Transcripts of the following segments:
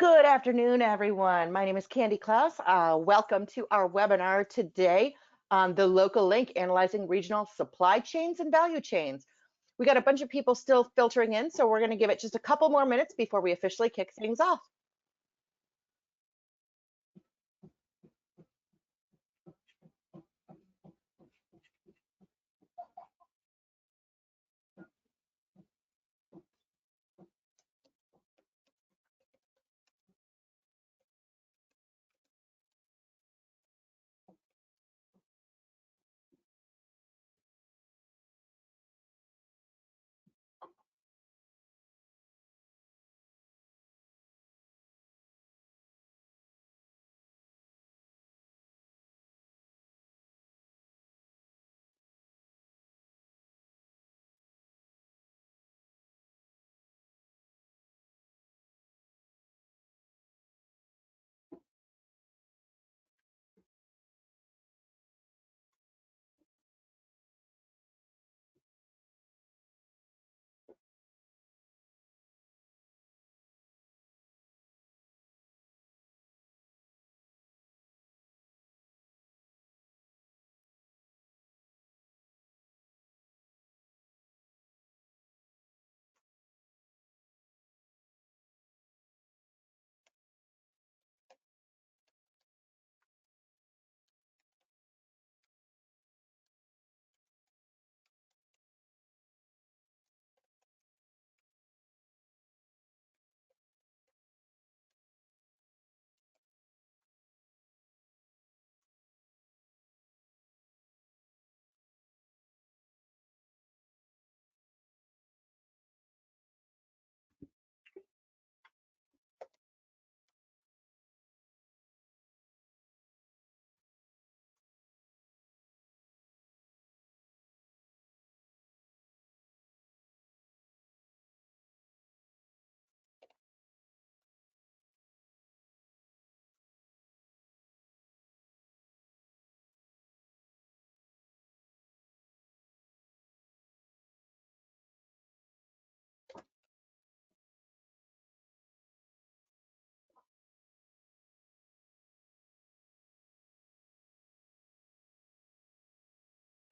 Good afternoon, everyone. My name is Candy Klaus. Welcome to our webinar today on the local link, analyzing regional supply chains and value chains. We got a bunch of people still filtering in, so we're going to give it just a couple more minutes before we officially kick things off.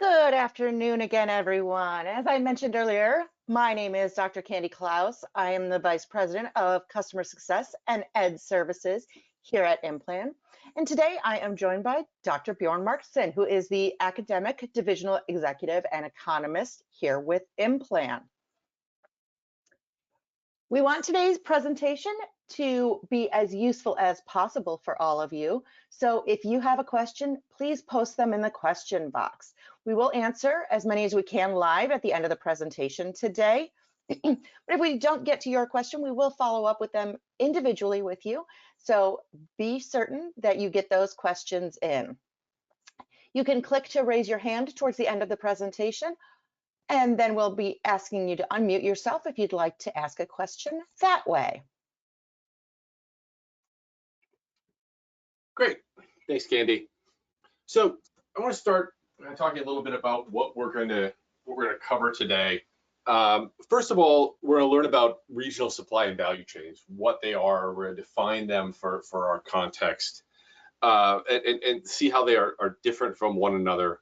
Good afternoon again, everyone. As I mentioned earlier, my name is Dr. Candy Klaus. I am the Vice President of Customer Success and Ed Services here at IMPLAN. And today I am joined by Dr. Bjorn Markeson, who is the Academic Divisional Executive and Economist here with IMPLAN. We want today's presentation to be as useful as possible for all of you. So if you have a question, please post them in the question box. We will answer as many as we can live at the end of the presentation today. But if we don't get to your question, we will follow up with them individually with you. So be certain that you get those questions in. You can click to raise your hand towards the end of the presentation, and then we'll be asking you to unmute yourself if you'd like to ask a question that way. Great, thanks, Candy. So I want to start talking a little bit about what we're going to cover today. First of all, we're going to learn about regional supply and value chains, what they are. We're going to define them for our context, and see how they are different from one another.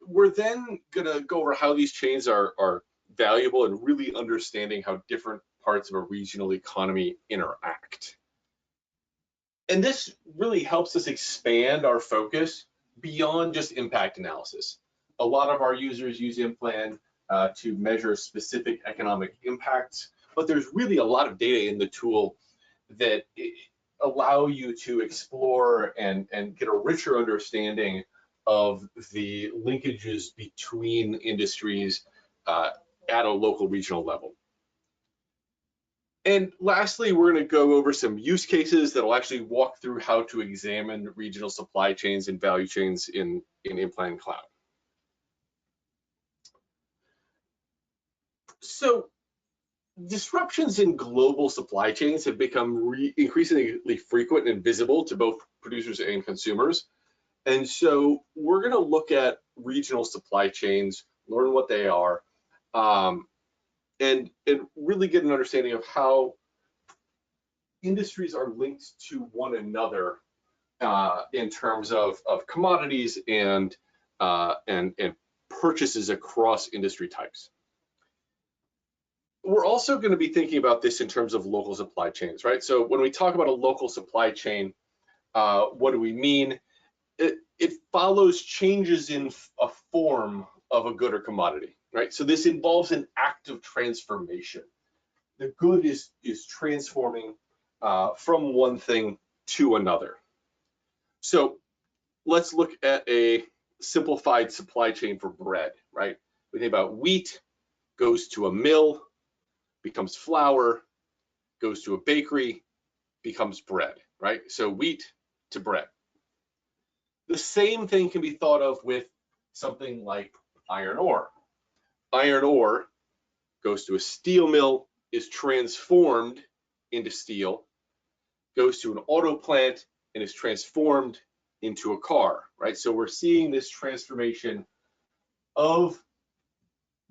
We're then going to go over how these chains are valuable and really understanding how different parts of a regional economy interact. And this really helps us expand our focus beyond just impact analysis. A lot of our users use IMPLAN to measure specific economic impacts, but there's really a lot of data in the tool that allow you to explore and get a richer understanding of the linkages between industries at a local regional level. And lastly, we're going to go over some use cases that will actually walk through how to examine regional supply chains and value chains in IMPLAN Cloud. So disruptions in global supply chains have become increasingly frequent and visible to both producers and consumers. And so we're going to look at regional supply chains, learn what they are, and really get an understanding of how industries are linked to one another in terms of commodities and purchases across industry types. We're also going to be thinking about this in terms of local supply chains, right? So when we talk about a local supply chain, what do we mean? It follows changes in a form of a good or commodity, right? So this involves an act of transformation. The good is transforming from one thing to another. So let's look at a simplified supply chain for bread, right? We think about wheat, goes to a mill, becomes flour, goes to a bakery, becomes bread, right? So wheat to bread. The same thing can be thought of with something like iron ore. Iron ore goes to a steel mill, is transformed into steel, goes to an auto plant, and is transformed into a car, right? So we're seeing this transformation of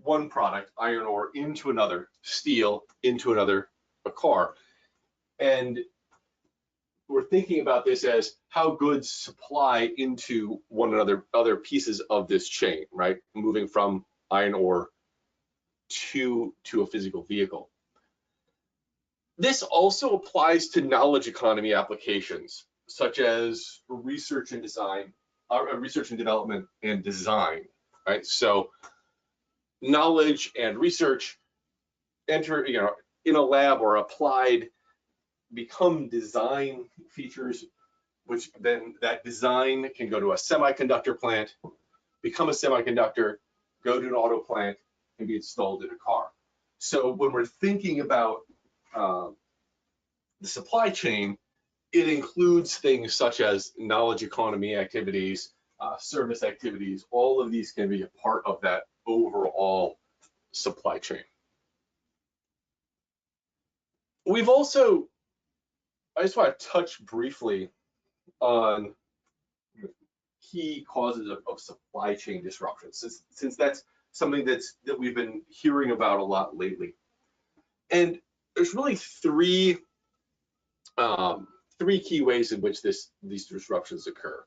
one product, iron ore, into another, steel, into another, a car. And we're thinking about this as how goods supply into one another, other pieces of this chain, right? Moving from iron ore to a physical vehicle. This also applies to knowledge economy applications, such as research and design, research and development and design, right? So knowledge and research enter, in a lab or applied, become design features, which then that design can go to a semiconductor plant, become a semiconductor, go to an auto plant, and be installed in a car. So when we're thinking about the supply chain, it includes things such as knowledge economy activities, service activities. All of these can be a part of that overall supply chain. We've also, I just want to touch briefly on key causes of supply chain disruptions, since that's something that we've been hearing about a lot lately. And there's really three key ways in which these disruptions occur.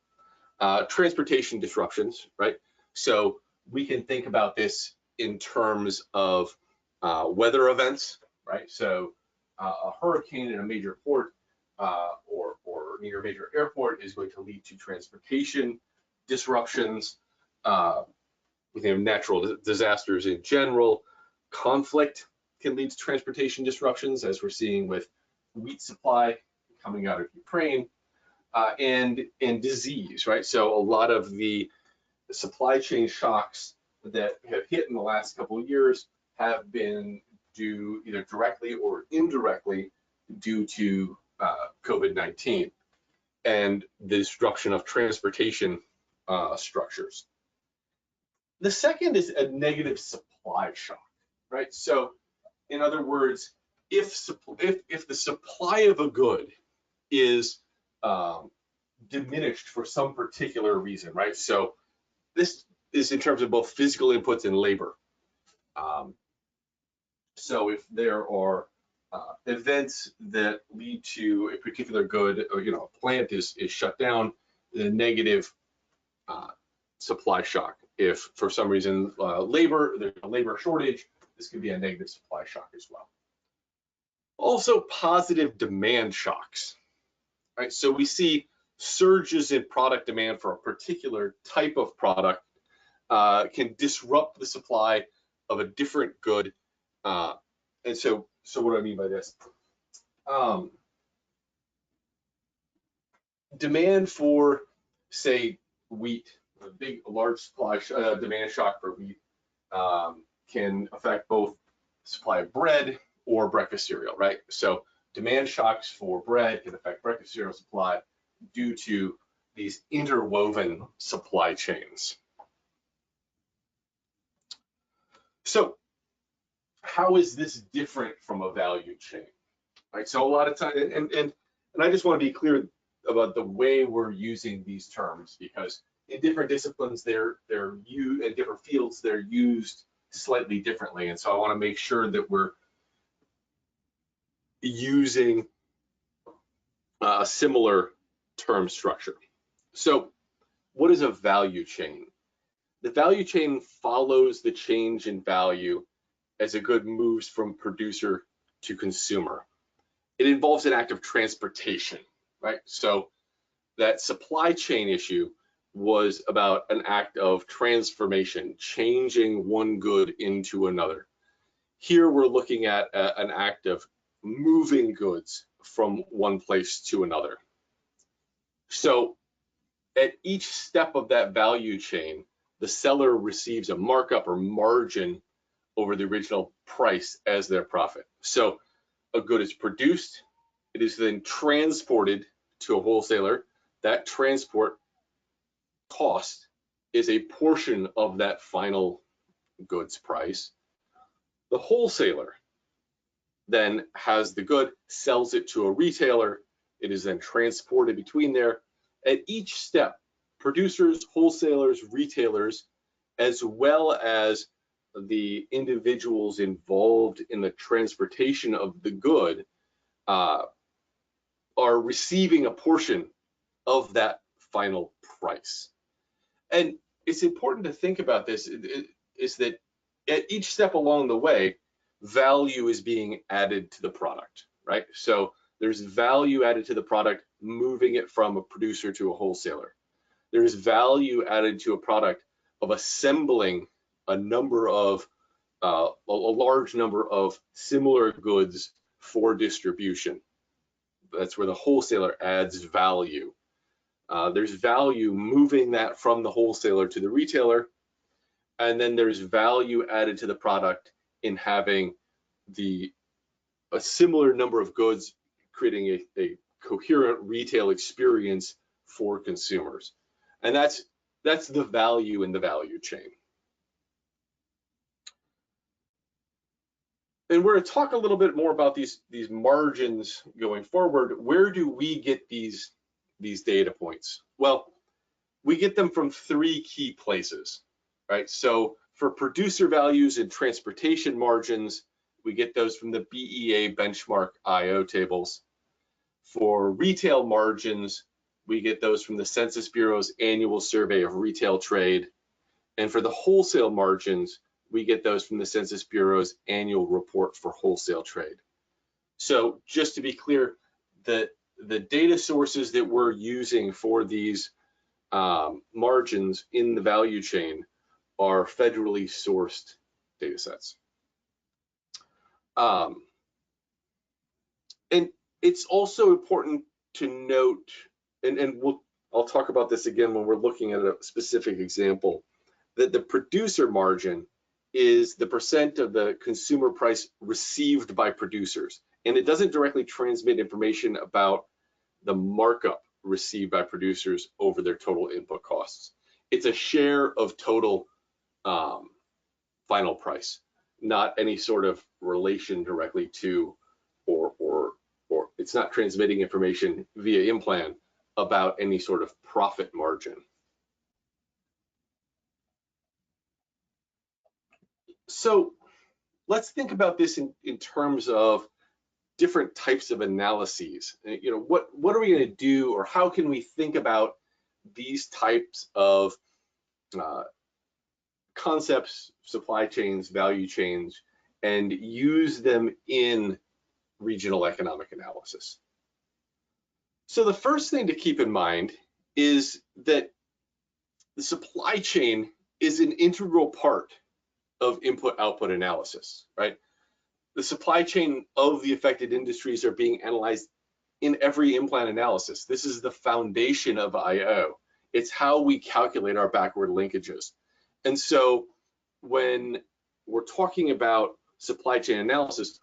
Transportation disruptions, right? So we can think about this in terms of weather events, right? So a hurricane in a major port or near a major airport is going to lead to transportation disruptions. We have natural disasters in general. Conflict can lead to transportation disruptions, as we're seeing with wheat supply coming out of Ukraine, and disease, right? So a lot of the supply chain shocks that have hit in the last couple of years have been due either directly or indirectly due to COVID-19 and the disruption of transportation structures. The second is a negative supply shock, right? So in other words, if the supply of a good is diminished for some particular reason, right? So this is in terms of both physical inputs and labor. So if there are events that lead to a particular good, or a plant is shut down, the negative supply shock. If for some reason there's a labor shortage, this could be a negative supply shock as well. Also, positive demand shocks, right? So we see surges in product demand for a particular type of product can disrupt the supply of a different good. And so what do I mean by this? Demand for, say, wheat, a large supply demand shock for wheat can affect both supply of bread or breakfast cereal, right? So demand shocks for bread can affect breakfast cereal supply due to these interwoven supply chains. So how is this different from a value chain, right? So a lot of time, and I just want to be clear about the way we're using these terms, because in different disciplines, they're used, in different fields, they're used slightly differently. And so I want to make sure that we're using a similar term structure. So what is a value chain? The value chain follows the change in value as a good moves from producer to consumer. It involves an act of transportation, right? So that supply chain issue was about an act of transformation, changing one good into another. Here we're looking at an act of moving goods from one place to another. So at each step of that value chain, the seller receives a markup or margin over the original price as their profit. So a good is produced, it is then transported to a wholesaler. That transport cost is a portion of that final goods price. The wholesaler then has the good, sells it to a retailer. It is then transported between there. At each step, producers, wholesalers, retailers, as well as the individuals involved in the transportation of the good are receiving a portion of that final price. And it's important to think about this, is that at each step along the way, value is being added to the product, right? So there's value added to the product, moving it from a producer to a wholesaler. There's value added to a product of assembling a number of, a large number of similar goods for distribution. That's where the wholesaler adds value. There's value moving that from the wholesaler to the retailer, and then there's value added to the product in having a similar number of goods, creating a coherent retail experience for consumers. And that's the value in the value chain. And we're going to talk a little bit more about these margins going forward. Where do we get these data points? Well, we get them from three key places, right? So for producer values and transportation margins, we get those from the BEA benchmark IO tables. For retail margins, we get those from the Census Bureau's annual survey of retail trade. And for the wholesale margins, we get those from the Census Bureau's annual report for wholesale trade. So just to be clear, the data sources that we're using for these margins in the value chain are federally sourced data sets. And it's also important to note, and I'll talk about this again when we're looking at a specific example, that the producer margin is the percent of the consumer price received by producers. And it doesn't directly transmit information about the markup received by producers over their total input costs. It's a share of total final price, not any sort of relation directly to, or it's not transmitting information via IMPLAN about any sort of profit margin. So let's think about this in terms of different types of analyses. You know, what are we going to do, or how can we think about these types of concepts, supply chains, value chains, and use them in regional economic analysis? So the first thing to keep in mind is that the supply chain is an integral part of input-output analysis, right? The supply chain of the affected industries are being analyzed in every IMPLAN analysis. This is the foundation of IO. It's how we calculate our backward linkages. And so when we're talking about supply chain analysis,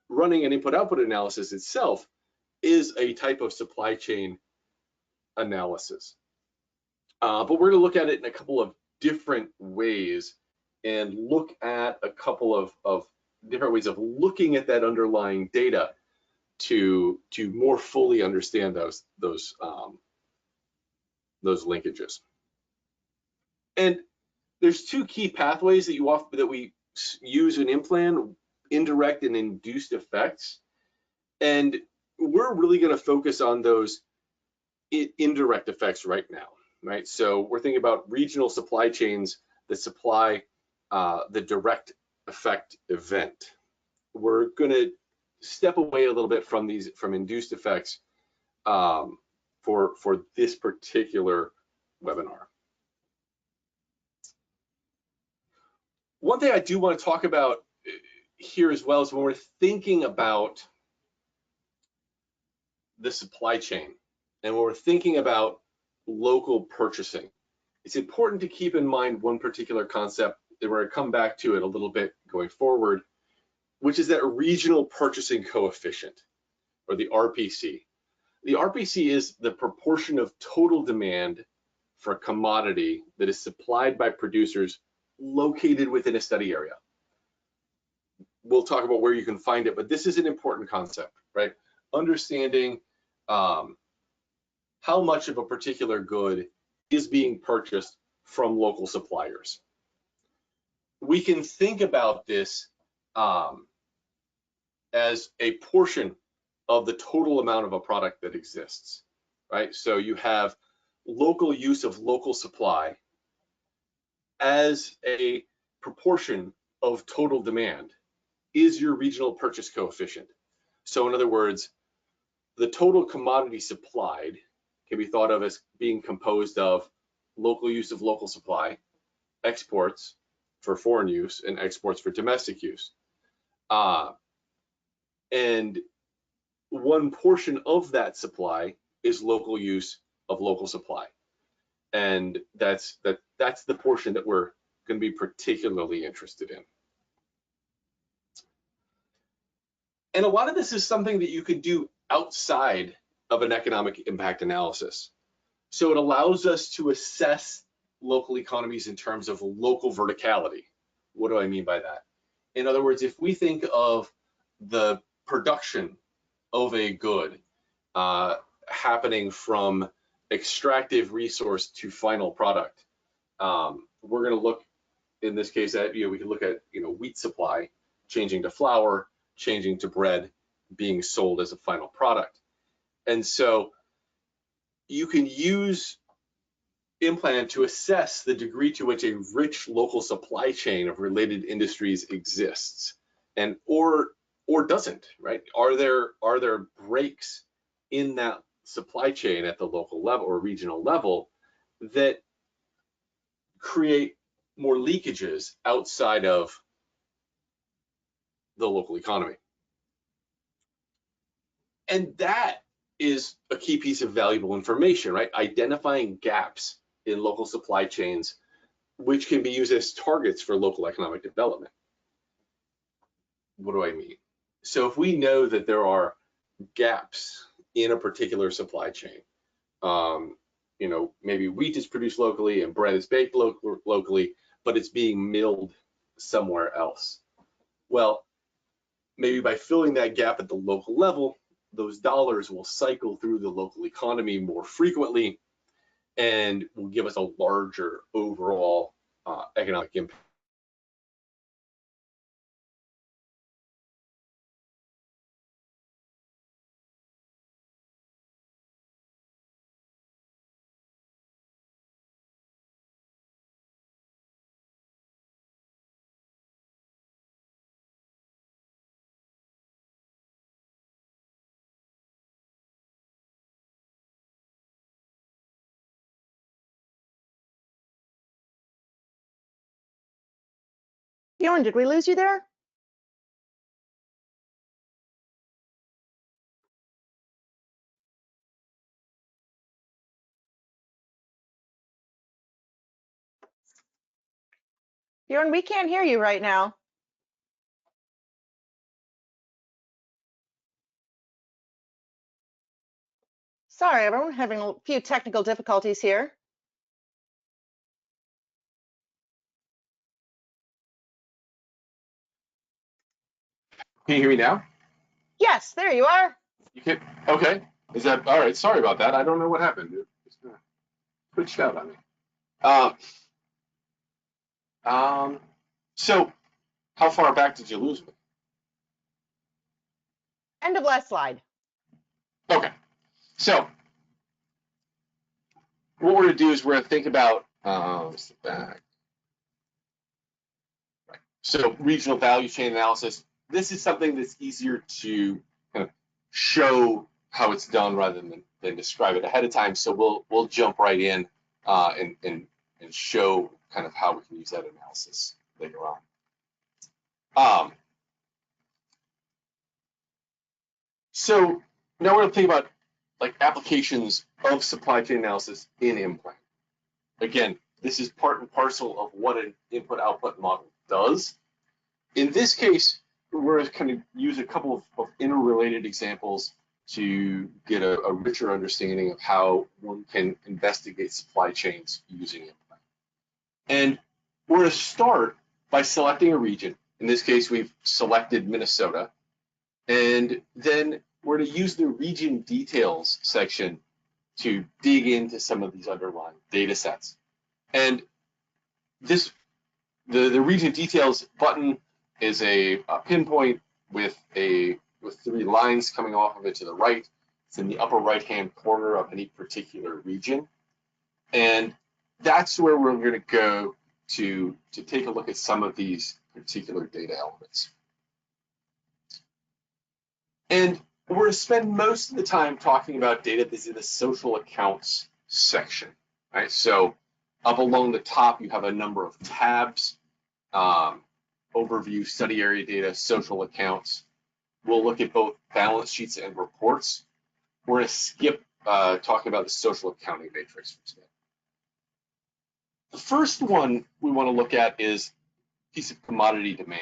running an input-output analysis itself is a type of supply chain analysis. But we're going to look at it in a couple of different ways and look at a couple of different ways of looking at that underlying data to more fully understand those linkages. And there's two key pathways that we use in IMPLAN: indirect and induced effects. And we're really going to focus on those indirect effects right now, right? So we're thinking about regional supply chains that supply the direct effect event. We're going to step away a little bit from induced effects for this particular webinar. One thing I do want to talk about here as well is when we're thinking about the supply chain and when we're thinking about local purchasing, it's important to keep in mind one particular concept that we're going to come back to it a little bit going forward, which is that regional purchasing coefficient, or the RPC. The RPC is the proportion of total demand for a commodity that is supplied by producers located within a study area. We'll talk about where you can find it, but this is an important concept, right? Understanding how much of a particular good is being purchased from local suppliers. We can think about this as a portion of the total amount of a product that exists, right? So you have local use of local supply as a proportion of total demand is your regional purchase coefficient. So in other words, the total commodity supplied can be thought of as being composed of local use of local supply, exports for foreign use, and exports for domestic use. And one portion of that supply is local use of local supply. And that's the portion that we're going to be particularly interested in. And a lot of this is something that you can do outside of an economic impact analysis. So it allows us to assess local economies in terms of local verticality. What do I mean by that? In other words, if we think of the production of a good happening from extractive resource to final product, we're going to look in this case at, we can look at wheat supply changing to flour, changing to bread, being sold as a final product. And so you can use IMPLAN to assess the degree to which a rich local supply chain of related industries exists, and or doesn't, right? Are there breaks in that supply chain at the local level or regional level that create more leakages outside of the local economy? And that is a key piece of valuable information, right? Identifying gaps in local supply chains, which can be used as targets for local economic development. What do I mean? So if we know that there are gaps in a particular supply chain, maybe wheat is produced locally and bread is baked locally, but it's being milled somewhere else. Well, maybe by filling that gap at the local level, those dollars will cycle through the local economy more frequently and will give us a larger overall economic impact. Bjorn, did we lose you there? Bjorn, we can't hear you right now. Sorry, everyone, having a few technical difficulties here. Can you hear me now? Yes, there you are. You can. Okay. Is that all right? Sorry about that. I don't know what happened. It just switched out on me. So how far back did you lose me? End of last slide. Okay, so what we're going to do is we're going to think about so regional value chain analysis. This is something that's easier to kind of show how it's done rather than describe it ahead of time. So we'll jump right in and show kind of how we can use that analysis later on. So now we're going to think about like applications of supply chain analysis in IMPLAN. Again, this is part and parcel of what an input-output model does. In this case, we're going to kind of use a couple of interrelated examples to get a richer understanding of how one can investigate supply chains using IMPLAN. And we're going to start by selecting a region. In this case, we've selected Minnesota. And then we're going to use the region details section to dig into some of these underlying data sets. And this, the region details button is a pinpoint with 3 lines coming off of it to the right. It's in the upper right-hand corner of any particular region. And that's where we're going to go to take a look at some of these particular data elements. And we're going to spend most of the time talking about data that's in the social accounts section, right? So up along the top, you have a number of tabs, overview, study area data, social accounts. We'll look at both balance sheets and reports. We're going to skip talking about the social accounting matrix for today. The first one we want to look at is a piece of commodity demand.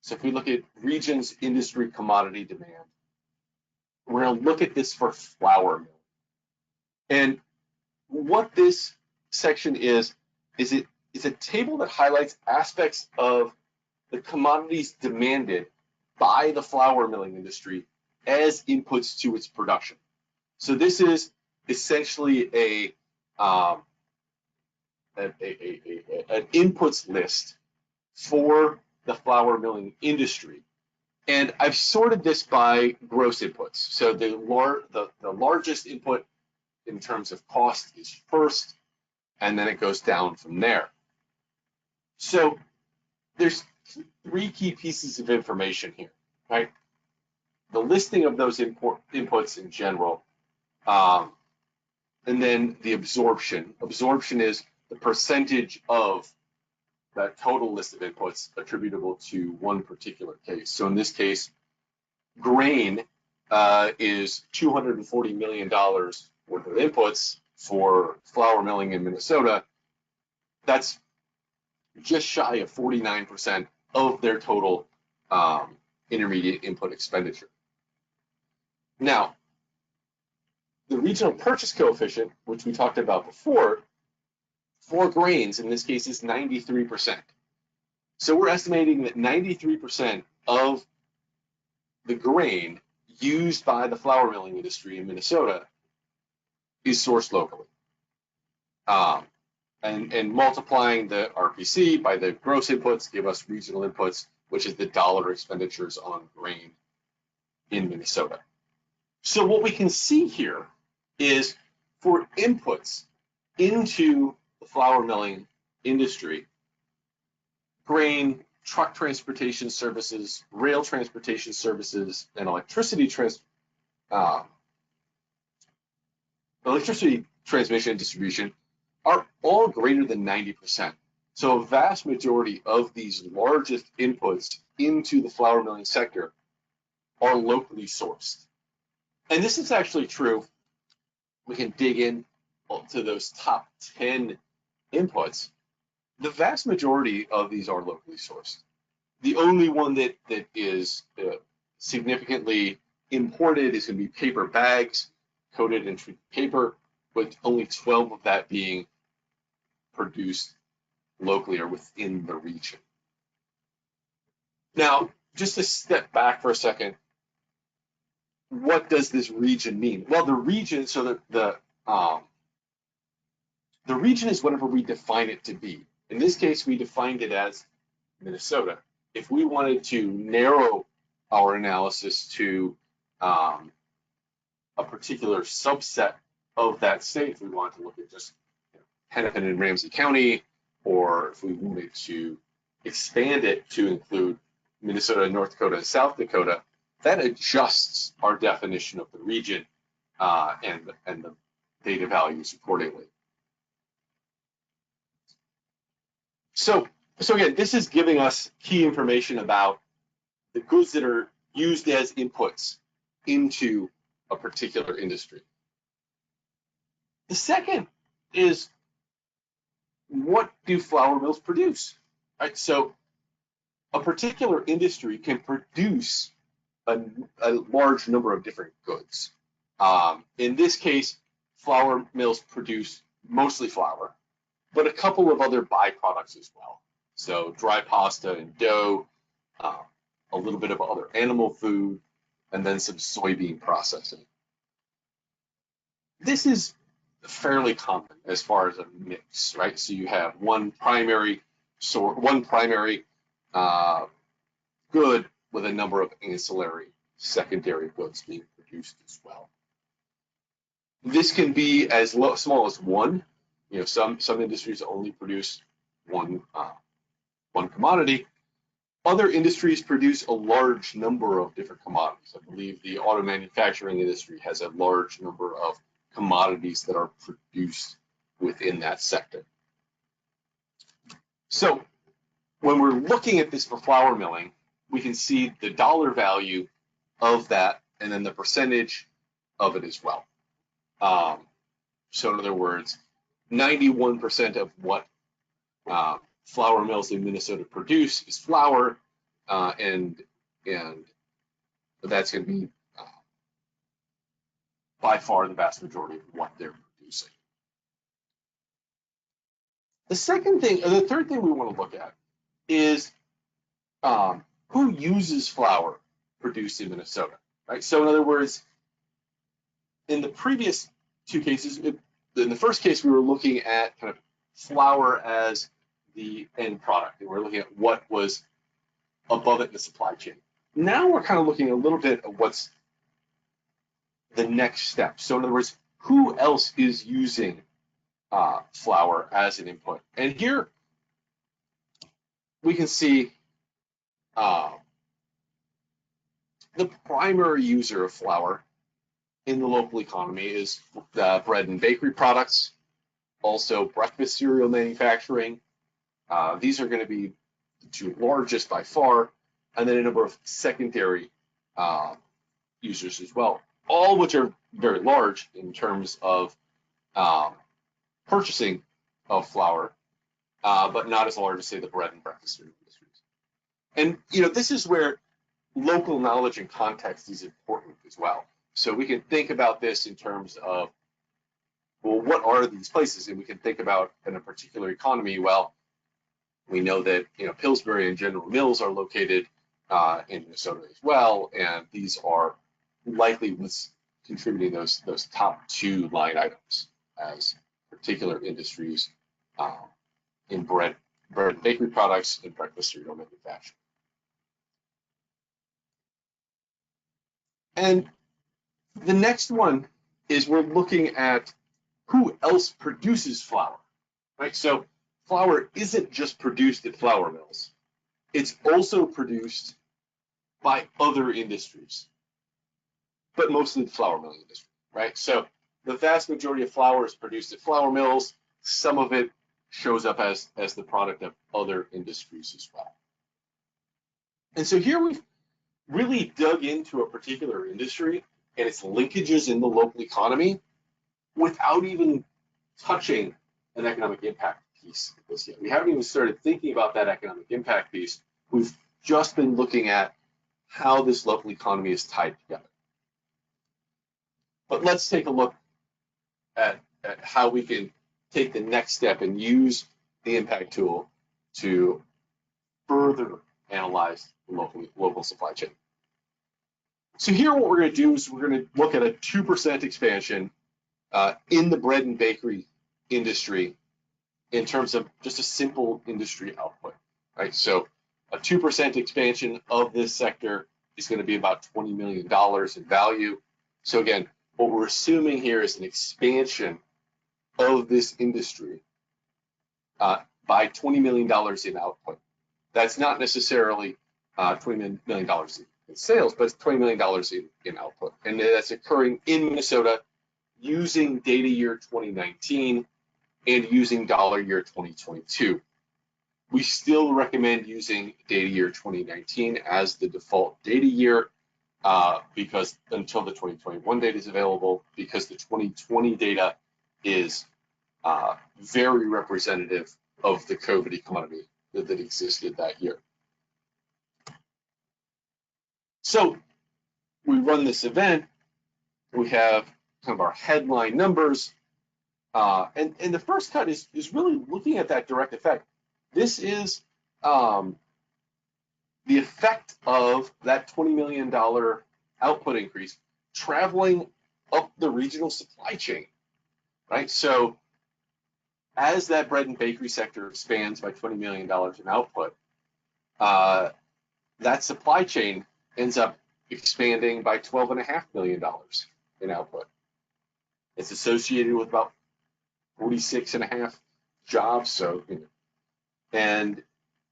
So if we look at regions, industry, commodity demand, we're going to look at this for flour mill. And what this section is it's a table that highlights aspects of the commodities demanded by the flour milling industry as inputs to its production. So this is essentially an inputs list for the flour milling industry. And I've sorted this by gross inputs. So the largest input in terms of cost is first, and then it goes down from there. So there's 3 key pieces of information here, right? The listing of those inputs in general, and then the absorption. Absorption is the percentage of that total list of inputs attributable to one particular case. So in this case, grain is $240 million worth of inputs for flour milling in Minnesota. That's just shy of 49% of their total intermediate input expenditure. Now, the regional purchase coefficient, which we talked about before, for grains, in this case, is 93%. So we're estimating that 93% of the grain used by the flour milling industry in Minnesota is sourced locally. And multiplying the RPC by the gross inputs give us regional inputs, which is the dollar expenditures on grain in Minnesota. So what we can see here is for inputs into the flour milling industry, grain, truck transportation services, rail transportation services, and electricity transmission and distribution are all greater than 90%. So a vast majority of these largest inputs into the flour milling sector are locally sourced. And this is actually true. We can dig in to those top 10 inputs. The vast majority of these are locally sourced. The only one that is significantly imported is going to be paper bags, coated in treated paper, with only 12 of that being produced locally or within the region. Now, just to step back for a second, what does this region mean? Well, the region, so the region is whatever we define it to be. In this case, we defined it as Minnesota. If we wanted to narrow our analysis to a particular subset of that state, if we want to look at just Hennepin and Ramsey County, or if we wanted to expand it to include Minnesota, North Dakota, and South Dakota, that adjusts our definition of the region and the data values accordingly. So again, this is giving us key information about the goods that are used as inputs into a particular industry. The second is, what do flour mills produce? Right? So a particular industry can produce a large number of different goods. In this case, flour mills produce mostly flour, but a couple of other byproducts as well. So dry pasta and dough, a little bit of other animal food, and then some soybean processing. This is fairly common as far as a mix, right? So you have one primary good with a number of ancillary secondary goods being produced as well. This can be as small as one. You know, some industries only produce one commodity. Other industries produce a large number of different commodities. I believe the auto manufacturing industry has a large number of commodities that are produced within that sector. So when we're looking at this for flour milling, we can see the dollar value of that and then the percentage of it as well. So in other words, 91% of what flour mills in Minnesota produce is flour, and that's going to be by far the vast majority of what they're producing. The third thing we want to look at is who uses flour produced in Minnesota, right? So in other words, in the previous two cases, in the first case, we were looking at kind of flour as the end product, and we're looking at what was above it in the supply chain. Now we're kind of looking a little bit at what's the next step. So in other words, who else is using flour as an input? And here we can see the primary user of flour in the local economy is bread and bakery products, also breakfast cereal manufacturing. These are going to be the two largest by far, and then a number of secondary users as well, all which are very large in terms of purchasing of flour, but not as large as, say, the bread and breakfast cereal industries. And this is where local knowledge and context is important as well. So we can think about this in terms of, well, what are these places? And we can think about in a particular economy. Well, we know that Pillsbury and General Mills are located in Minnesota as well, and these are likely what's contributing those top two line items as particular industries in bread and bakery products and breakfast cereal manufacturing. And the next one is we're looking at who else produces flour, right? So flour isn't just produced at flour mills. It's also produced by other industries, but mostly the flour milling industry, right? So the vast majority of flour is produced at flour mills. Some of it shows up as the product of other industries as well. And so here we've really dug into a particular industry and its linkages in the local economy without even touching an economic impact piece of this yet. We haven't even started thinking about that economic impact piece. We've just been looking at how this local economy is tied together. But let's take a look at how we can take the next step and use the impact tool to further analyze the local supply chain. So here what we're going to do is we're going to look at a 2% expansion in the bread and bakery industry in terms of just a simple industry output, right? So a 2% expansion of this sector is going to be about $20 million in value. So again, what we're assuming here is an expansion of this industry by $20 million in output. That's not necessarily $20 million in sales, but it's $20 million in output. And that's occurring in Minnesota using data year 2019 and using dollar year 2022. We still recommend using data year 2019 as the default data year because until the 2021 data is available, because the 2020 data is very representative of the COVID economy that existed that year. So we run this event, we have kind of our headline numbers, and the first cut is really looking at that direct effect. This is the effect of that $20 million output increase traveling up the regional supply chain, right? So as that bread and bakery sector expands by $20 million in output, that supply chain ends up expanding by $12.5 million in output. It's associated with about 46.5 jobs, so and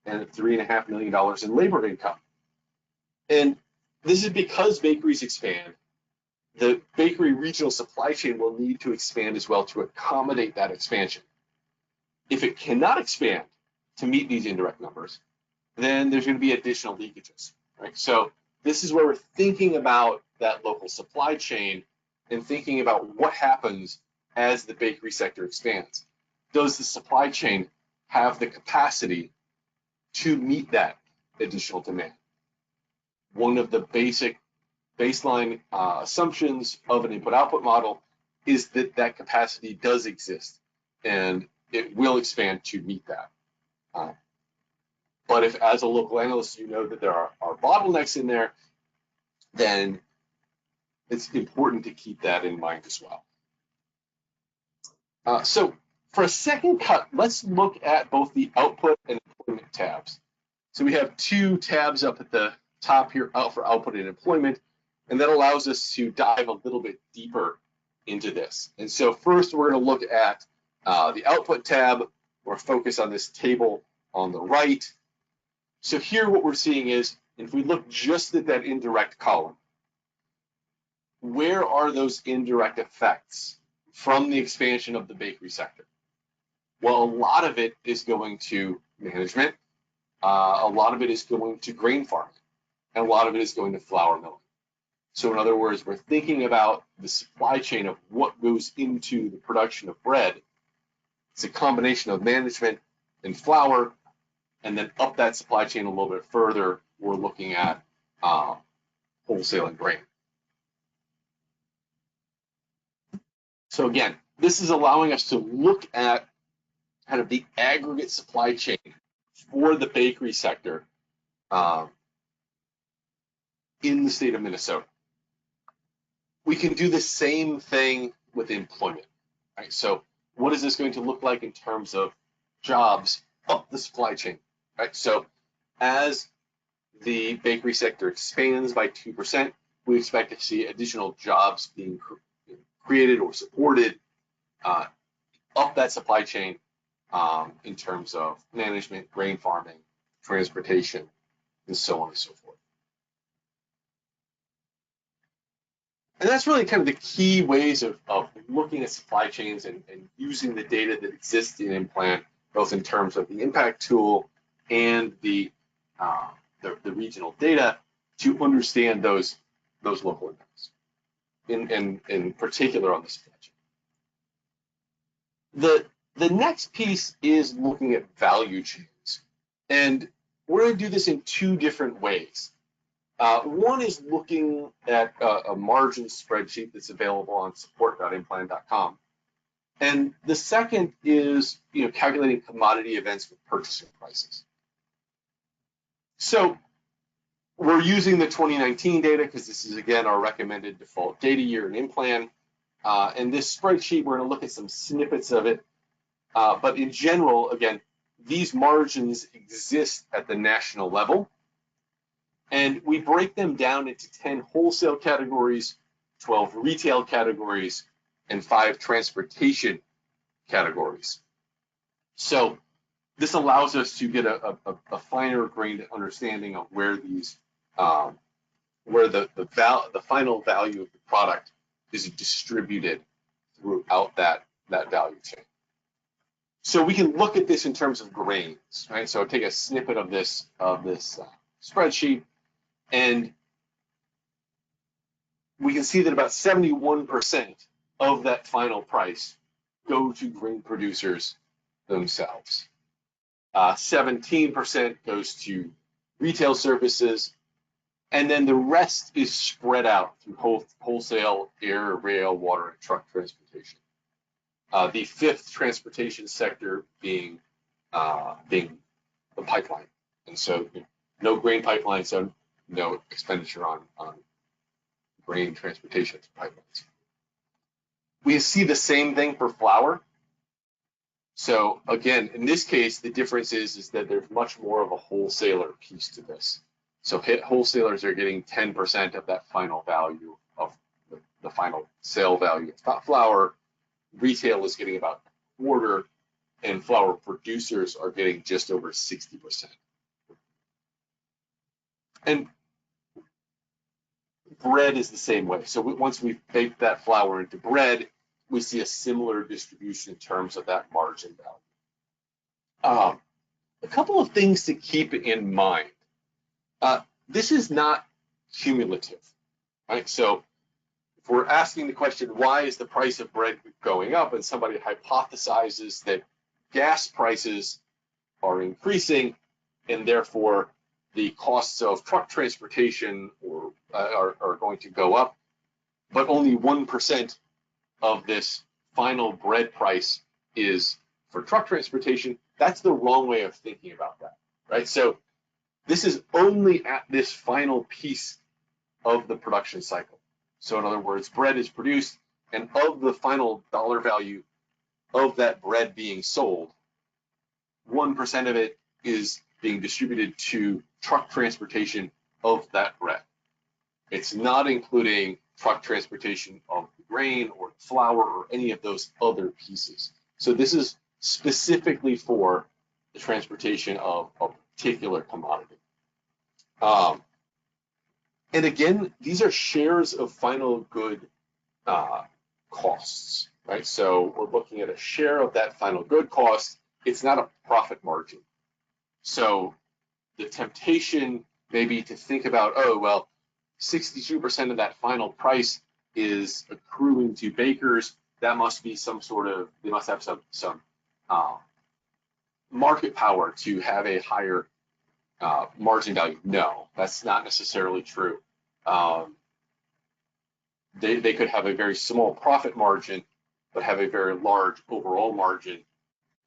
$3.5 million in labor income. And this is because bakeries expand. The bakery regional supply chain will need to expand as well to accommodate that expansion. If it cannot expand to meet these indirect numbers, then there's going to be additional leakages, right? So this is where we're thinking about that local supply chain and thinking about what happens as the bakery sector expands. Does the supply chain have the capacity to meet that additional demand? One of the baseline assumptions of an input-output model is that that capacity does exist and it will expand to meet that. But if, as a local analyst, you know that there are bottlenecks in there, then it's important to keep that in mind as well. So for a second cut, let's look at both the output and employment tabs. So we have two tabs up at the top here for output and employment, and that allows us to dive a little bit deeper into this. And so first we're going to look at the output tab. We're focused on this table on the right. So here what we're seeing is, if we look just at that indirect column, where are those indirect effects from the expansion of the bakery sector? Well, a lot of it is going to management, a lot of it is going to grain farming, and a lot of it is going to flour milling. So in other words, we're thinking about the supply chain of what goes into the production of bread. It's a combination of management and flour, and then up that supply chain a little bit further, we're looking at wholesale and grain. So again, this is allowing us to look at kind of the aggregate supply chain for the bakery sector in the state of Minnesota. We can do the same thing with employment, right? So what is this going to look like in terms of jobs up the supply chain, right? So as the bakery sector expands by 2%, we expect to see additional jobs being created or supported up that supply chain in terms of management, grain farming, transportation, and so on and so forth. And that's really kind of the key ways of looking at supply chains and using the data that exists in IMPLAN, both in terms of the impact tool and the regional data to understand those local impacts, in particular on the supply chain. The next piece is looking at value chains. And we're going to do this in two different ways. One is looking at a margin spreadsheet that's available on support.implan.com. And the second is calculating commodity events with purchasing prices. So we're using the 2019 data because this is, again, our recommended default data year in IMPLAN. And this spreadsheet, we're going to look at some snippets of it. But in general, again, these margins exist at the national level. And we break them down into 10 wholesale categories, 12 retail categories, and 5 transportation categories. So this allows us to get a finer grained understanding of where these where the final value of the product is distributed throughout that value chain. So we can look at this in terms of grains, right? So take a snippet of this spreadsheet, and we can see that about 71% of that final price go to grain producers themselves. 17% goes to retail services, and then the rest is spread out through wholesale, air, rail, water, and truck transportation. The fifth transportation sector being the pipeline, and so no grain pipeline, so no expenditure on grain transportation pipelines. We see the same thing for flour. So again, in this case, the difference is that there's much more of a wholesaler piece to this. So wholesalers are getting 10% of that final value of the final sale value of flour. Retail is getting about a quarter, and flour producers are getting just over 60%. And bread is the same way. So once we've baked that flour into bread, we see a similar distribution in terms of that margin value. A couple of things to keep in mind. This is not cumulative, right? So if we're asking the question, why is the price of bread going up, and somebody hypothesizes that gas prices are increasing and therefore the costs of truck transportation are going to go up, but only 1% of this final bread price is for truck transportation, that's the wrong way of thinking about that, right? So this is only at this final piece of the production cycle. So in other words, bread is produced, and of the final dollar value of that bread being sold, 1% of it is being distributed to truck transportation of that bread. It's not including truck transportation of the grain or the flour or any of those other pieces. So this is specifically for the transportation of a particular commodity. And again, these are shares of final good costs, right? So we're looking at a share of that final good cost. It's not a profit margin. So the temptation may be to think about, oh, well, 62% of that final price is accruing to bakers. That must be some sort of, they must have some market power to have a higher margin value. No, that's not necessarily true. They could have a very small profit margin, but have a very large overall margin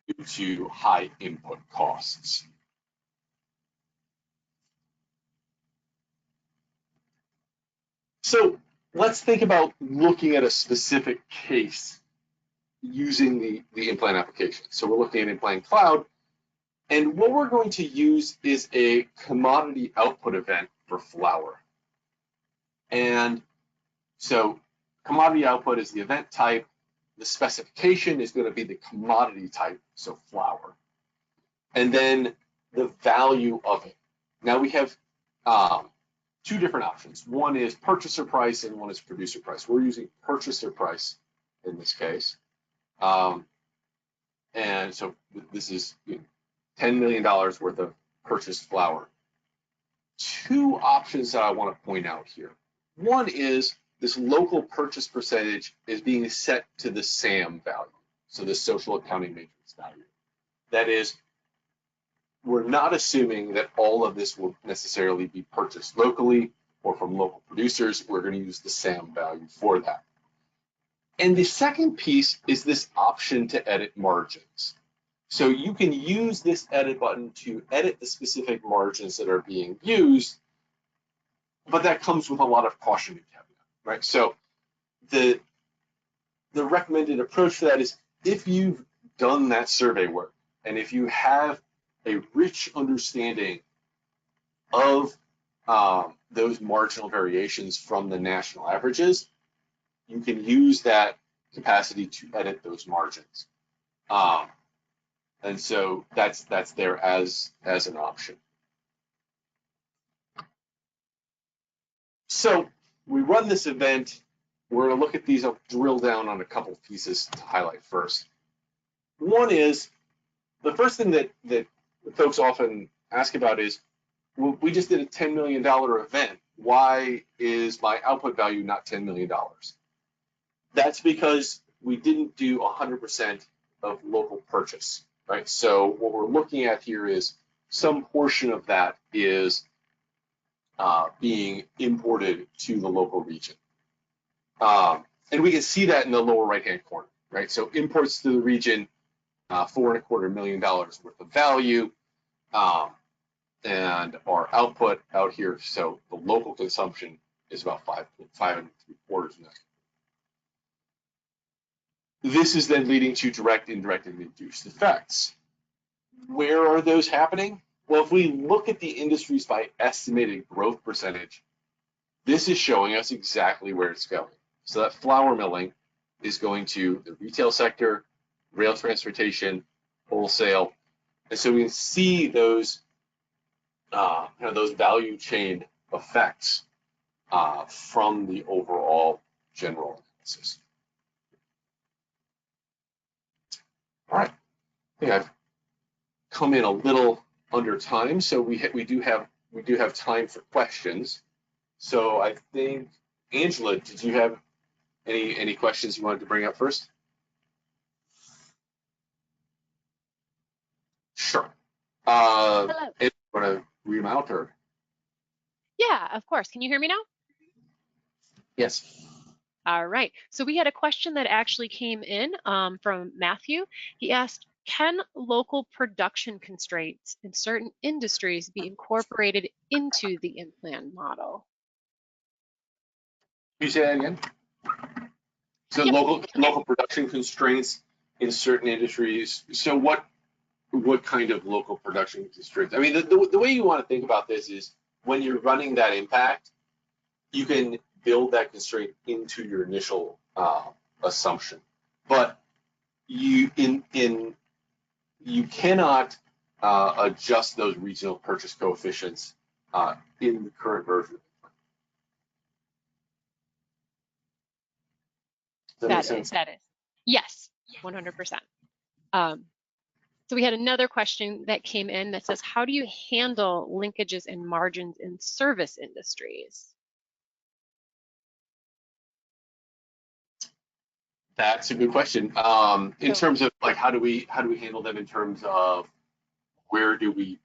due to high input costs. So let's think about looking at a specific case using the IMPLAN application. So we're looking at IMPLAN Cloud, and what we're going to use is a commodity output event for flour. And so commodity output is the event type. The specification is going to be the commodity type, so flour. And then the value of it. Now we have two different options. One is purchaser price and one is producer price. We're using purchaser price in this case. And so this is $10 million worth of purchased flour. Two options that I want to point out here. One is this local purchase percentage is being set to the SAM value, so the social accounting matrix value. That is, we're not assuming that all of this will necessarily be purchased locally or from local producers. We're going to use the SAM value for that. And the second piece is this option to edit margins. So you can use this edit button to edit the specific margins that are being used, but that comes with a lot of caution and caveat, right? So the recommended approach for that is if you've done that survey work and if you have a rich understanding of those marginal variations from the national averages, you can use that capacity to edit those margins. And so that's there as an option. So we run this event. We're going to look at these. I'll drill down on a couple of pieces to highlight first. One is, the first thing that folks often ask about is, well, we just did a $10 million event. Why is my output value not $10 million? That's because we didn't do 100% of local purchase, right? So what we're looking at here is some portion of that is being imported to the local region. And we can see that in the lower right-hand corner, right? So imports to the region, $4.25 million worth of value, and our output out here. So the local consumption is about 5.75 million. This is then leading to direct, indirect, and induced effects. Where are those happening? Well, if we look at the industries by estimated growth percentage, this is showing us exactly where it's going. So that flour milling is going to the retail sector, rail transportation, wholesale. And so we can see those, those value chain effects from the overall general analysis. All right, I think I've come in a little under time, so we do have time for questions. So I think, Angela, did you have any questions you wanted to bring up first? Sure. Hello. If you want to read them out, or? Yeah, of course. Can you hear me now? Yes. All right. So we had a question that actually came in from Matthew. He asked, can local production constraints in certain industries be incorporated into the IMPLAN model? Can you say that again? So Yep. local production constraints in certain industries. So what kind of local production constraints? I mean, the way you want to think about this is when you're running that impact, you can build that constraint into your initial assumption, but you cannot adjust those regional purchase coefficients in the current version. Does that make sense? That is. Yes, 100%. So we had another question that came in that says, how do you handle linkages and margins in service industries? That's a good question. In terms of like, how do we handle them in terms of where do we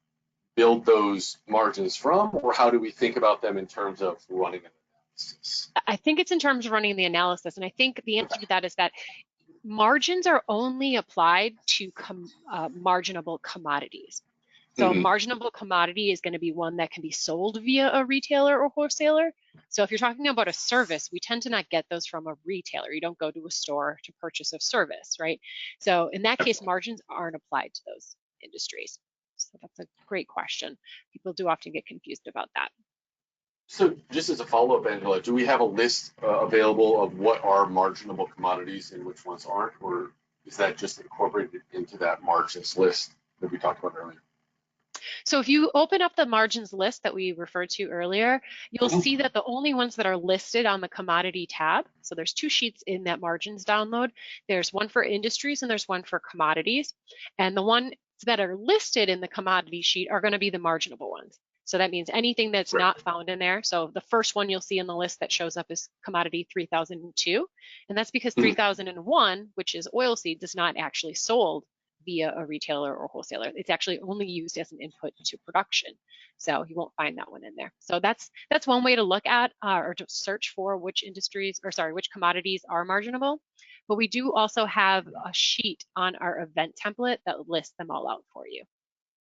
build those margins from, or how do we think about them in terms of running an analysis? I think it's in terms of running the analysis, and I think the answer to that is that margins are only applied to marginable commodities. So a marginable commodity is going to be one that can be sold via a retailer or wholesaler. So if you're talking about a service, we tend to not get those from a retailer. You don't go to a store to purchase a service, right? So in that case, margins aren't applied to those industries. So that's a great question. People do often get confused about that. So just as a follow-up, Angela, do we have a list available of what are marginable commodities and which ones aren't, or is that just incorporated into that margins list that we talked about earlier? So if you open up the margins list that we referred to earlier, you'll see that the only ones that are listed on the commodity tab, so there's two sheets in that margins download. There's one for industries and there's one for commodities. And the ones that are listed in the commodity sheet are going to be the marginable ones. So that means anything that's not found in there. So the first one you'll see in the list that shows up is commodity 3002. And that's because 3001, which is oilseed, does not actually sold via a retailer or wholesaler. It's actually only used as an input to production. So you won't find that one in there. So that's one way to look at or to search for which which commodities are marginable. But we do also have a sheet on our event template that lists them all out for you.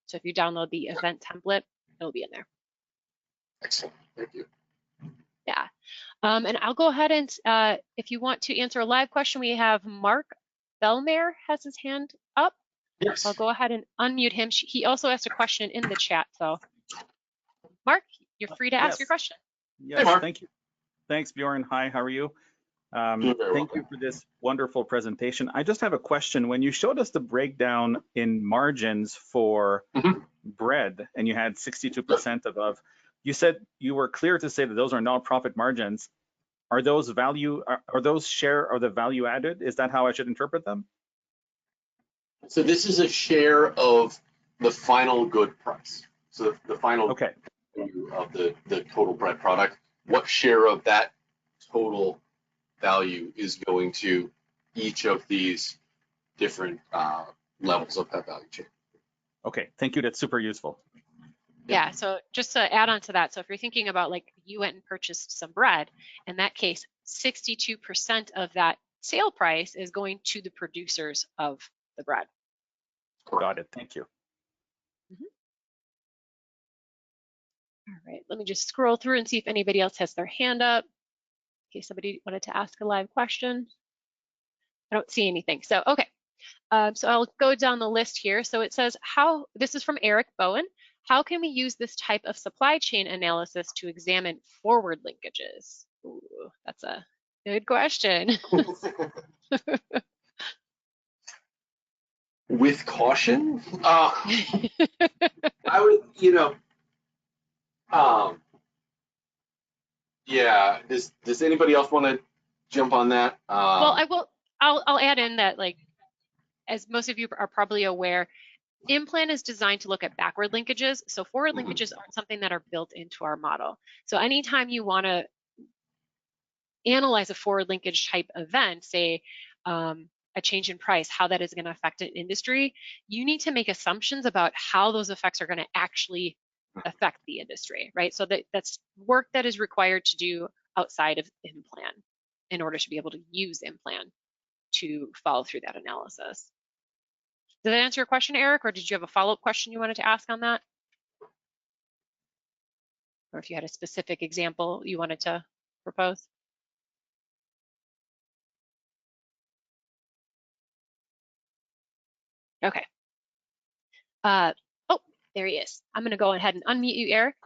So if you download the event template, it'll be in there. Excellent, thank you. Yeah, and I'll go ahead and if you want to answer a live question, we have Mark Belmare has his hand up. Yes. I'll go ahead and unmute him. He also asked a question in the chat, so Mark, you're free to ask your question. Yes, hey, Mark. Thank you. Thanks, Bjorn. Hi, how are you? Thank you for this wonderful presentation. I just have a question. When you showed us the breakdown in margins for bread, and you had 62% above, you said you were clear to say that those are not profit margins. Are those share of the value added? Is that how I should interpret them? So this is a share of the final good price. So the final value of the total bread product. What share of that total value is going to each of these different levels of that value chain? Okay, thank you. That's super useful. Yeah, so just to add on to that, so if you're thinking about like you went and purchased some bread, in that case, 62% of that sale price is going to the producers of the bread. Got it, thank you. All right, let me just scroll through and see if anybody else has their hand up in case somebody wanted to ask a live question. I don't see anything, so okay. So I'll go down the list here. So it says, this is from Eric Bowen. How can we use this type of supply chain analysis to examine forward linkages? Ooh, that's a good question. With caution, I would, yeah. Does anybody else want to jump on that? Well, I'll add in that, like, as most of you are probably aware, IMPLAN is designed to look at backward linkages. So forward linkages aren't something that are built into our model. So anytime you want to analyze a forward linkage type event, say a change in price, how that is going to affect an industry, you need to make assumptions about how those effects are going to actually affect the industry, right? So that's work that is required to do outside of IMPLAN in order to be able to use IMPLAN to follow through that analysis. Did that answer your question, Eric, or did you have a follow-up question you wanted to ask on that? Or if you had a specific example you wanted to propose? Okay. Oh, there he is. I'm going to go ahead and unmute you, Eric.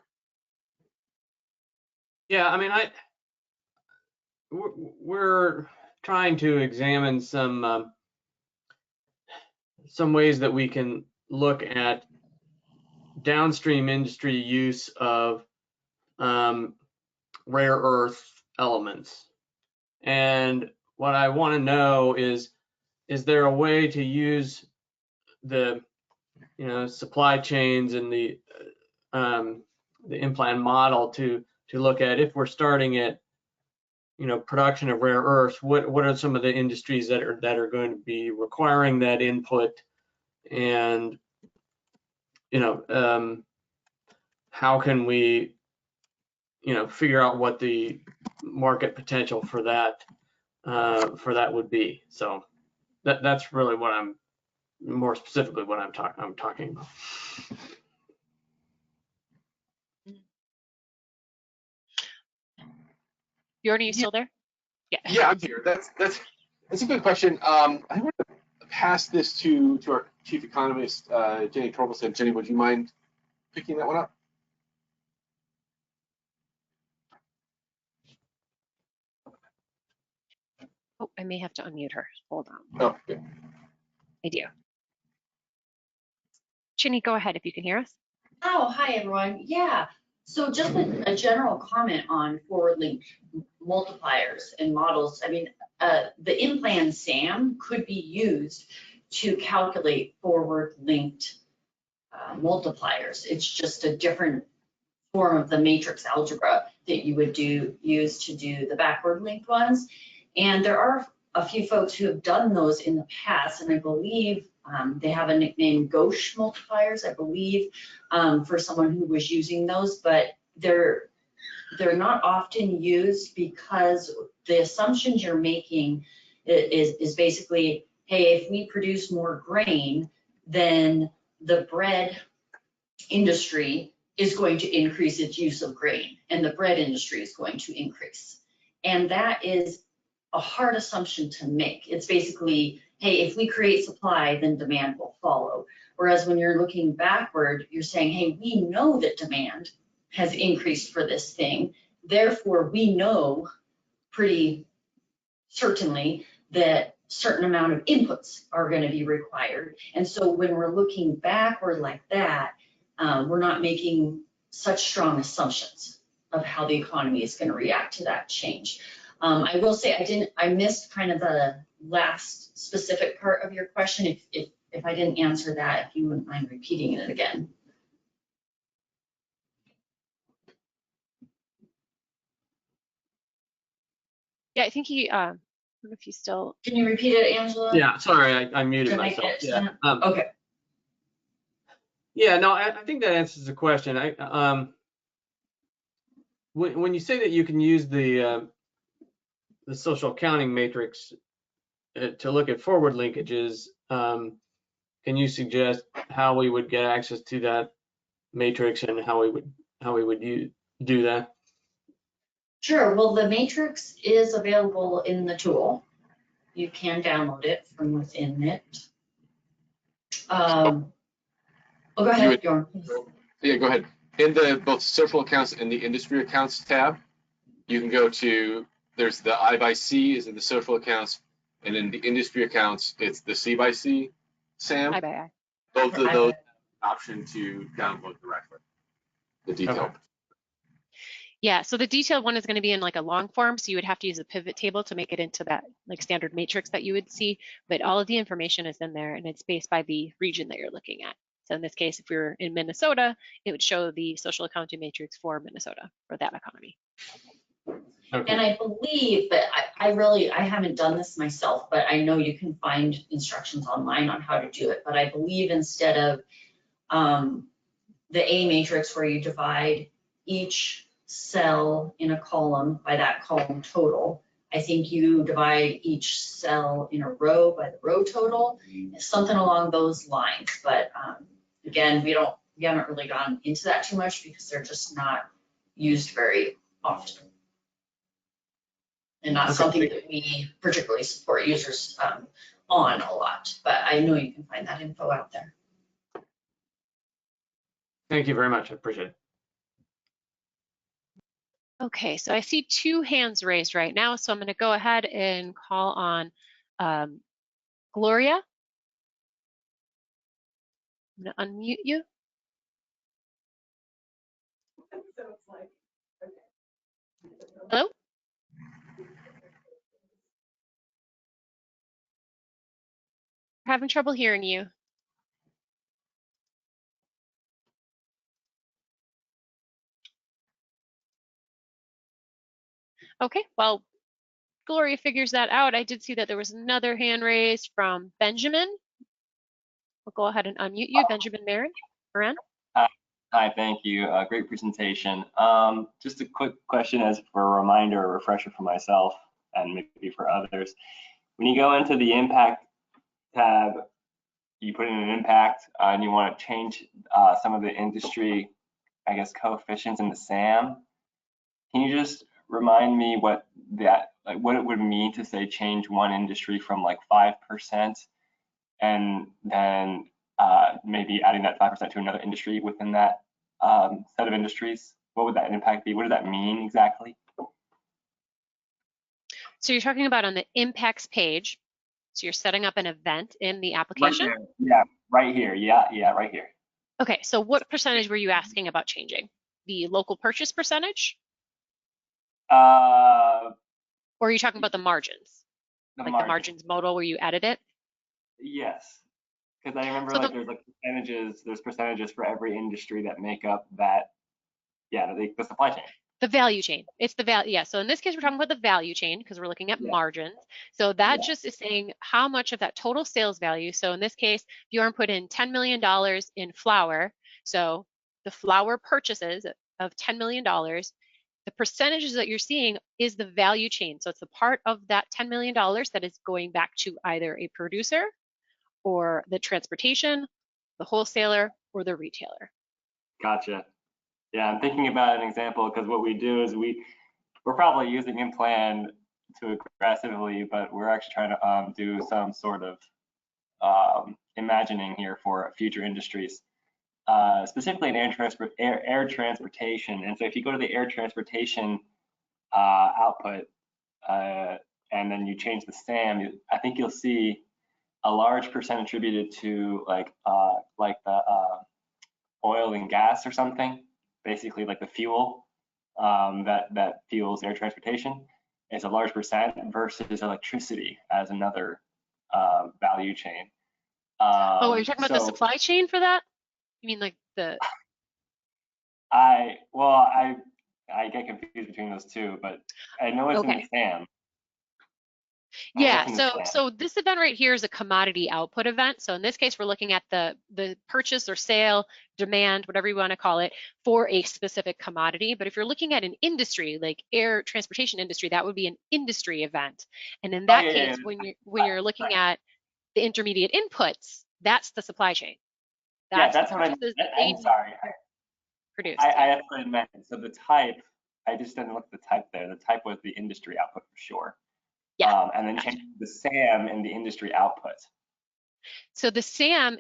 Yeah, I mean, we're trying to examine some ways that we can look at downstream industry use of rare earth elements. And what I want to know is there a way to use the supply chains and the IMPLAN model to look at, if we're starting at production of rare earths, what are some of the industries that are going to be requiring that input, and how can we figure out what the market potential for that would be. So that's really what I'm more specifically what I'm talking about. Bjorn, are you still there? Yeah, I'm here. That's a good question. I want to pass this to our chief economist, Jenny Torkelson. Jenny, would you mind picking that one up? Oh, I may have to unmute her. Hold on. Oh, good. I do. Jenny, go ahead if you can hear us. Oh, hi everyone. Yeah. So just a general comment on forward link multipliers and models. I mean, the IMPLAN SAM could be used to calculate forward linked multipliers. It's just a different form of the matrix algebra that you would use to do the backward linked ones. And there are a few folks who have done those in the past, and I believe they have a nickname, Gauche multipliers, I believe, for someone who was using those, but they're not often used because the assumptions you're making is basically, hey, if we produce more grain, then the bread industry is going to increase its use of grain, and the bread industry is going to increase. And that is a hard assumption to make. It's basically, hey, if we create supply, then demand will follow. Whereas when you're looking backward, you're saying, hey, we know that demand has increased for this thing. Therefore, we know pretty certainly that certain amount of inputs are going to be required. And so when we're looking backward like that, we're not making such strong assumptions of how the economy is going to react to that change. I will say I missed kind of the last specific part of your question. If I didn't answer that, if you wouldn't mind repeating it again. Yeah, I think he, I don't know if he's still. Can you repeat it, Angela? Yeah, sorry, I muted Did I myself. get it? Yeah. Okay. Yeah, no, I think that answers the question. When you say that you can use the social accounting matrix to look at forward linkages, can you suggest how we would get access to that matrix and how we would do that? Sure. Well, the matrix is available in the tool. You can download it from within it. Oh, go ahead, Bjorn. Yeah, go ahead. In the both social accounts and the industry accounts tab, you can go to, there's the I by C is in the social accounts, and in the industry accounts, it's the C by C, Sam. I by I. Both of those option to download directly, the detail. Okay. Yeah, so the detailed one is going to be in like a long form, so you would have to use a pivot table to make it into that like standard matrix that you would see, but all of the information is in there and it's based by the region that you're looking at. So in this case, if we were in Minnesota, it would show the social accounting matrix for Minnesota, for that economy. Okay. And I believe, but I haven't done this myself, but I know you can find instructions online on how to do it. But I believe instead of the A matrix where you divide each cell in a column by that column total, I think you divide each cell in a row by the row total, something along those lines. But again, we haven't really gone into that too much because they're just not used very often. And not something that we particularly support users on a lot, but I know you can find that info out there. Thank you very much. I appreciate it. Okay, so I see 2 hands raised right now, so I'm going to go ahead and call on Gloria. I'm going to unmute you. Hello? We're having trouble hearing you. Okay, well, Gloria figures that out. I did see that there was another hand raised from Benjamin. We'll go ahead and unmute you, Benjamin Moran. Hi, thank you. Great presentation. Just a quick question as for a reminder, a refresher for myself and maybe for others. When you go into the impact tab, you put in an impact and you want to change some of the industry, I guess, coefficients in the SAM. Can you just remind me what it would mean to say change one industry from like 5% and then maybe adding that 5% to another industry within that set of industries? What would that impact be? What does that mean exactly? So you're talking about on the impacts page. So you're setting up an event in the application? Right there. Yeah, right here. Yeah, right here. Okay, so what percentage were you asking about changing? The local purchase percentage? Or are you talking about the margins? The margins modal where you edit it? Yes, because I remember So there's percentages for every industry that make up that, the supply chain. The value chain. It's the value. Yeah. So in this case, we're talking about the value chain because we're looking at margins. So that just is saying how much of that total sales value. So in this case, Bjorn put in $10 million in flour. So the flour purchases of $10 million, the percentages that you're seeing is the value chain. So it's the part of that $10 million that is going back to either a producer or the transportation, the wholesaler, or the retailer. Gotcha. Yeah, I'm thinking about an example because what we do is we're probably using IMPLAN too aggressively, but we're actually trying to do some sort of imagining here for future industries, specifically in air transportation. And so if you go to the air transportation output and then you change the SAM, I think you'll see a large percent attributed to like the oil and gas or something, basically like the fuel that fuels air transportation is a large percent versus electricity as another value chain. Oh, are you talking about the supply chain for that? You mean like the? I get confused between those two, but I know it's in the SAM. Yeah, so this event right here is a commodity output event. So in this case, we're looking at the purchase or sale, demand, whatever you want to call it, for a specific commodity. But if you're looking at an industry, like air transportation industry, that would be an industry event. And in that case, when you're looking at the intermediate inputs, that's the supply chain. That's what I'm sorry. Produced. I actually meant, so the type, I just didn't look at the type there. The type was the industry output for sure. Yeah. And then change the SAM in the industry output. So the SAM,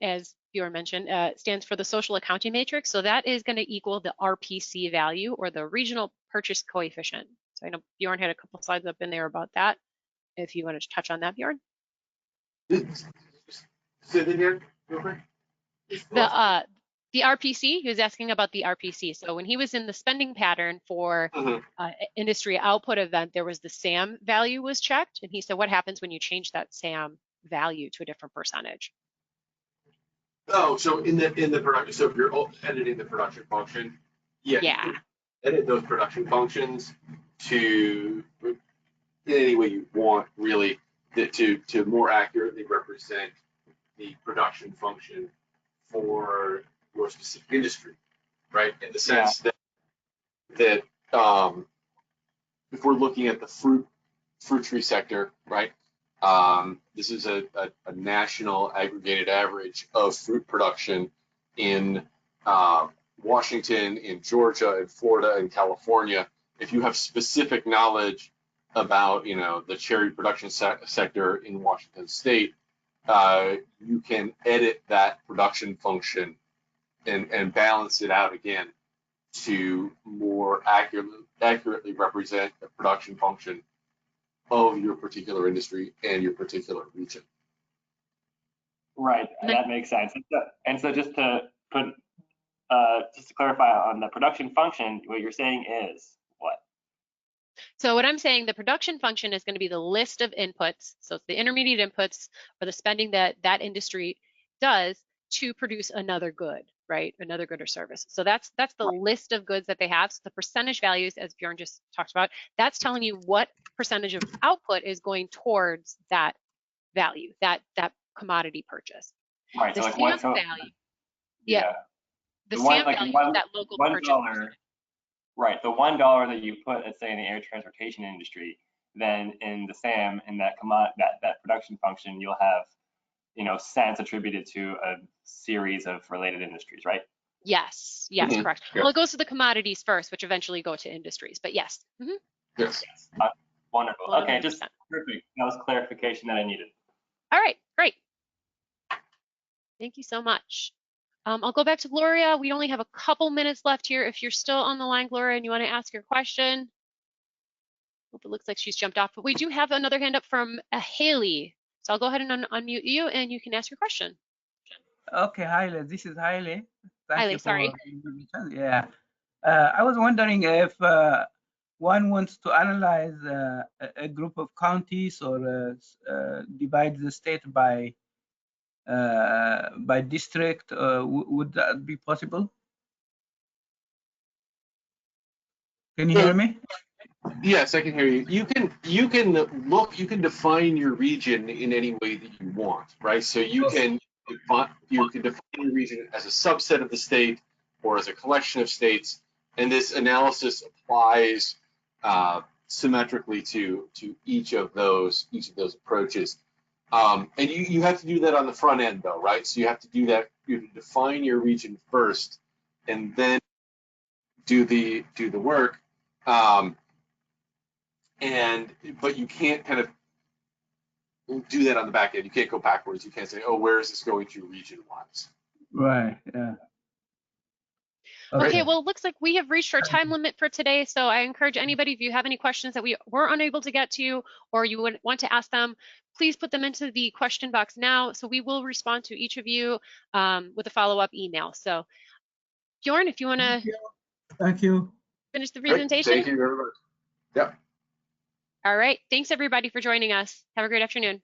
as Bjorn mentioned, stands for the social accounting matrix. So that is going to equal the RPC value, or the regional purchase coefficient. So I know Bjorn had a couple slides up in there about that. If you want to touch on that, Bjorn. Say that again, real quick. The RPC, he was asking about the RPC. So when he was in the spending pattern for industry output event, there was the SAM value was checked. And he said, what happens when you change that SAM value to a different percentage? Oh, so in the production, so if you're editing the production function, you can edit those production functions to in any way you want, really, to more accurately represent the production function for your specific industry, right? In the sense that if we're looking at the fruit tree sector, right? This is a national aggregated average of fruit production in Washington, in Georgia, in Florida, and California. If you have specific knowledge about, the cherry production sector in Washington State, you can edit that production function and balance it out again to more accurately represent the production function of your particular industry and your particular region. Right, that makes sense. And so just to put, just to clarify on the production function, what you're saying is what? So what I'm saying, the production function is going to be the list of inputs. So it's the intermediate inputs or the spending that industry does to produce another good, right? Another good or service. So that's the list of goods that they have. So the percentage values, as Bjorn just talked about, that's telling you what percentage of output is going towards that value, that commodity purchase. Right. The so SAM value. Yeah. The SAM value is that local purchase. Right. The $1 that you put, let's say, in the air transportation industry, then in the SAM, in that production function, you'll have, cents attributed to a series of related industries, right? Yes, correct. Yeah. Well, it goes to the commodities first, which eventually go to industries, but yes. Yes. Wonderful. 100%. Okay, just perfect. That was clarification that I needed. All right, great. Thank you so much. I'll go back to Gloria. We only have a couple minutes left here. If you're still on the line, Gloria, and you want to ask your question. Hope it looks like she's jumped off, but we do have another hand up from Haley. So I'll go ahead and unmute you and you can ask your question. Okay, Haile, this is Haile. Haile, sorry. Yeah, I was wondering if one wants to analyze a group of counties or divide the state by district, would that be possible? Can you hear me? Yes, I can hear you. You can define your region in any way that you want, right? So you can define your region as a subset of the state or as a collection of states, and this analysis applies symmetrically to each of those approaches. And you have to do that on the front end, though, right? So you have to do that. You have to define your region first, and then do the work. But you can't kind of do that on the back end. You can't go backwards. You can't say, oh, where is this going to region-wise? Right. Yeah. Okay, well, it looks like we have reached our time limit for today. So I encourage anybody, if you have any questions that we were unable to get to, or you would want to ask them, please put them into the question box now. So we will respond to each of you with a follow-up email. So Bjorn, if you want to Thank you. finish the Great. presentation. Thank you very much. Yep. All right. Thanks everybody for joining us. Have a great afternoon.